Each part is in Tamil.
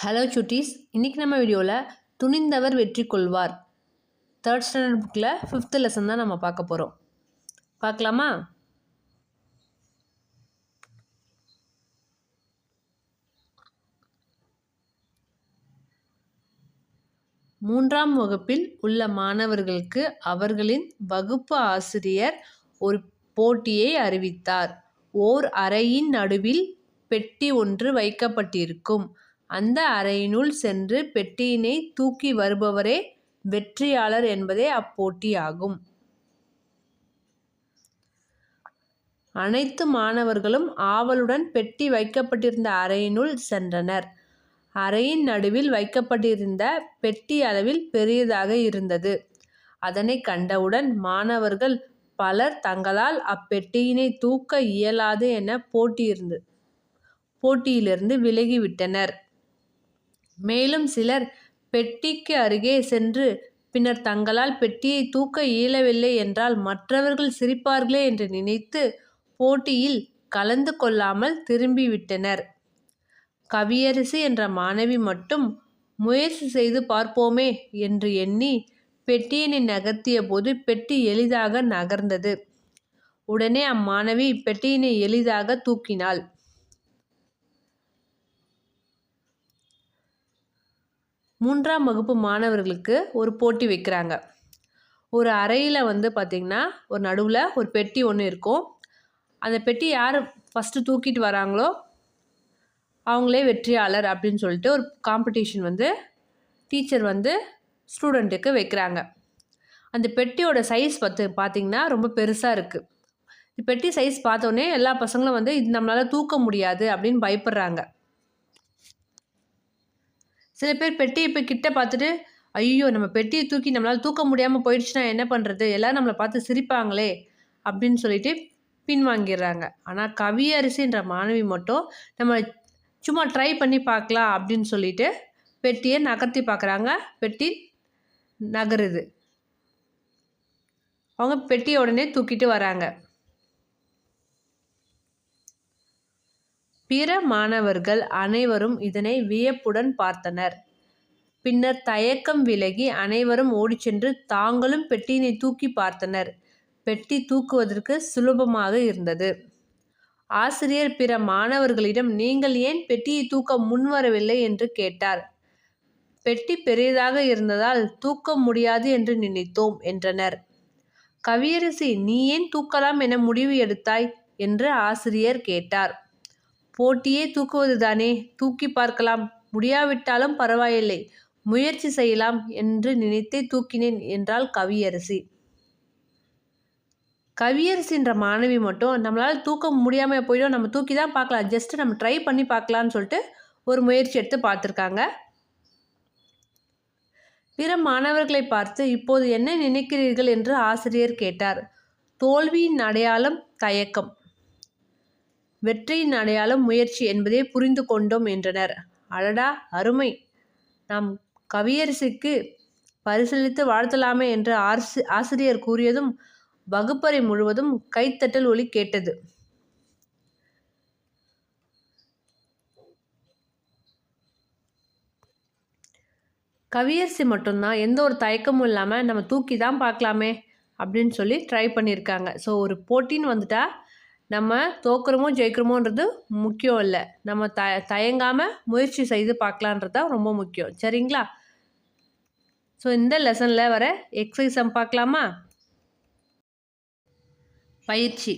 ஹலோ சுட்டீஸ், இன்றைக்கி நம்ம வீடியோவில் துணிந்தவர் வெற்றி கொள்வார் 3rd ஸ்டாண்டர்ட் புக்கில் 5th லெசன் தான் நம்ம பார்க்க போகிறோம். பார்க்கலாமா? மூன்றாம் வகுப்பில் உள்ள மாணவர்களுக்கு அவர்களின் வகுப்பு ஆசிரியர் ஒரு போட்டியை அறிவித்தார். ஓர் அறையின் நடுவில் பெட்டி ஒன்று வைக்கப்பட்டிருக்கும். அந்த அறையினுள் சென்று பெட்டியினை தூக்கி வருபவரே வெற்றியாளர் என்பதே அப்போட்டியாகும். அனைத்து மாணவர்களும் ஆவலுடன் பெட்டி வைக்கப்பட்டிருந்த அறையினுள் சென்றனர். அறையின் நடுவில் வைக்கப்பட்டிருந்த பெட்டி அளவில் பெரியதாக இருந்தது. அதனை கண்டவுடன் மாணவர்கள் பலர் தங்களால் அப்பெட்டியினை தூக்க இயலாது என போட்டியிலிருந்து விலகிவிட்டனர். மேலும் சிலர் பெட்டிக்கு அருகே சென்று பின்னர் தங்களால் பெட்டியை தூக்க இயலவில்லை என்றால் மற்றவர்கள் சிரிப்பார்களே என்று நினைத்து போட்டியில் கலந்து கொள்ளாமல் திரும்பிவிட்டனர். கவியரசி என்ற மாணவி மட்டும் முயற்சி செய்து பார்ப்போமே என்று எண்ணி பெட்டியினை நகர்த்திய போது பெட்டி எளிதாக நகர்ந்தது. உடனே அம்மாணவி பெட்டியினை எளிதாக தூக்கினாள். மூன்றாம் வகுப்பு மாணவர்களுக்கு ஒரு போட்டி வைக்கிறாங்க. ஒரு அறையில் பார்த்திங்கன்னா ஒரு நடுவில் ஒரு பெட்டி ஒன்று இருக்கும். அந்த பெட்டி யார் ஃபஸ்ட்டு தூக்கிட்டு வராங்களோ அவங்களே வெற்றியாளர் அப்படின்னு சொல்லிட்டு ஒரு காம்படிஷன் டீச்சர் ஸ்டூடெண்ட்டுக்கு வைக்கிறாங்க. அந்த பெட்டியோட சைஸ் பார்த்திங்கன்னா ரொம்ப பெருசாக இருக்குது. பெட்டி சைஸ் பார்த்தோன்னே எல்லா பசங்களும் இது நம்மளால் தூக்க முடியாது அப்படின்னு பயப்படுறாங்க. சில பேர் பெட்டியை இப்போ கிட்ட பார்த்துட்டு, ஐயோ நம்ம பெட்டியை தூக்கி நம்மளால் தூக்க முடியாமல் போயிடுச்சுன்னா என்ன பண்ணுறது, எல்லோரும் நம்மளை பார்த்து சிரிப்பாங்களே அப்படின்னு சொல்லிட்டு பின்வாங்கிடுறாங்க. ஆனால் கவியரசின்ற மாணவி மட்டும் நம்ம சும்மா ட்ரை பண்ணி பார்க்கலாம் அப்படின்னு சொல்லிட்டு பெட்டியை நகர்த்தி பார்க்குறாங்க. பெட்டி நகருது. அவங்க பெட்டியை உடனே தூக்கிட்டு வராங்க. பிற மாணவர்கள் அனைவரும் இதனை வியப்புடன் பார்த்தனர். பின்னர் தயக்கம் விலகி அனைவரும் ஓடிச்சென்று தாங்களும் பெட்டியினை தூக்கி பார்த்தனர். பெட்டி தூக்குவதற்கு சுலபமாக இருந்தது. ஆசிரியர் பிற மாணவர்களிடம் நீங்கள் ஏன் பெட்டியை தூக்க முன்வரவில்லை என்று கேட்டார். பெட்டி பெரியதாக இருந்ததால் தூக்க முடியாது என்று நினைத்தோம் என்றனர். கவியரசி, நீ ஏன் தூக்கலாம் என முடிவு எடுத்தாய் என்று ஆசிரியர் கேட்டார். போட்டியே தூக்குவதுதானே, தூக்கி பார்க்கலாம், முடியாவிட்டாலும் பரவாயில்லை, முயற்சி செய்யலாம் என்று நினைத்தே தூக்கினேன் என்றாள் கவியரசி. கவியரசின்ற மாணவி மட்டும் நம்மளால் தூக்க முடியாமல் போயிடும், நம்ம தூக்கி தான் பார்க்கலாம், ஜஸ்ட்டு நம்ம ட்ரை பண்ணி பார்க்கலான்னு சொல்லிட்டு ஒரு முயற்சி எடுத்து பார்த்துருக்காங்க. பிற மாணவர்களை பார்த்து இப்போது என்ன நினைக்கிறீர்கள் என்று ஆசிரியர் கேட்டார். தோல்வியின் அடையாளம் தயக்கம், வெற்றியின் அடையாளம் முயற்சி என்பதை புரிந்து கொண்டோம் என்றனர். அடடா, அருமை, நாம் கவியரசிக்கு பரிசளித்து வாழ்த்தலாமே என்று ஆசிரியர் கூறியதும் வகுப்பறை முழுவதும் கைத்தட்டல் ஒலி கேட்டது. கவியரசி மட்டும்தான் எந்த ஒரு தயக்கமும் இல்லாமல் நம்ம தூக்கி தான் பார்க்கலாமே அப்படின்னு சொல்லி ட்ரை பண்ணியிருக்காங்க. ஸோ ஒரு போட்டின்னு வந்துட்டா நம்ம தோக்குறோமோ ஜெயிக்கிறோமோன்றது முக்கியம் இல்லை, நம்ம தயங்காமல் முயற்சி செய்து பார்க்கலான்றது தான் ரொம்ப முக்கியம். சரிங்களா? ஸோ இந்த லெசனில் வர எக்ஸசைஸ் பார்க்கலாமா? பயிற்சி.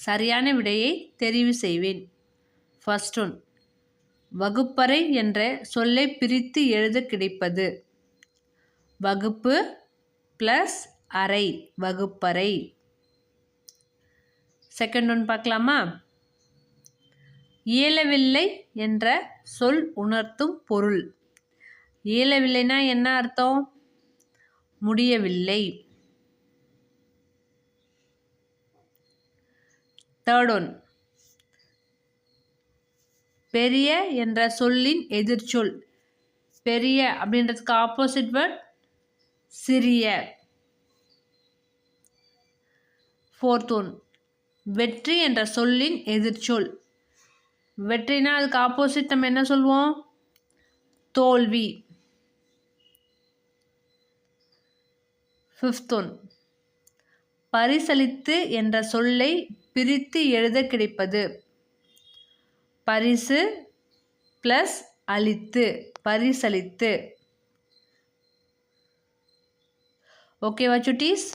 சரியான விடையை தெரிவு செய்வேன். ஃபர்ஸ்ட் ஒன், வகுப்பறை என்ற சொல்லை பிரித்து எழுத கிடைப்பது. வகுப்பு ப்ளஸ் அறை, வகுப்பறை. செகண்ட் ஒன் பார்க்கலாமா? இயலவில்லை என்ற சொல் உணர்த்தும் பொருள். இயலவில்லைனா என்ன அர்த்தம்? முடியவில்லை. தேர்ட் ஒன், பெரிய என்ற சொல்லின் எதிர்ச்சொல். பெரிய அப்படின்றதுக்கு ஆப்போசிட் வேர்ட் சிறிய. ஃபோர்த் ஒன், வெற்றி என்ற சொல்லின் எதிர்ச்சொல். வெற்றினா அதுக்கு ஆப்போசிட் நம்ம என்ன சொல்லுவோம்? தோல்வி. 5th one, பரிசளித்து என்ற சொல்லை பிரித்து எழுத கிடைப்பது. பரிசு ப்ளஸ் அளித்து, பரிசளித்து. ஓகேவா சுட்டீஸ்?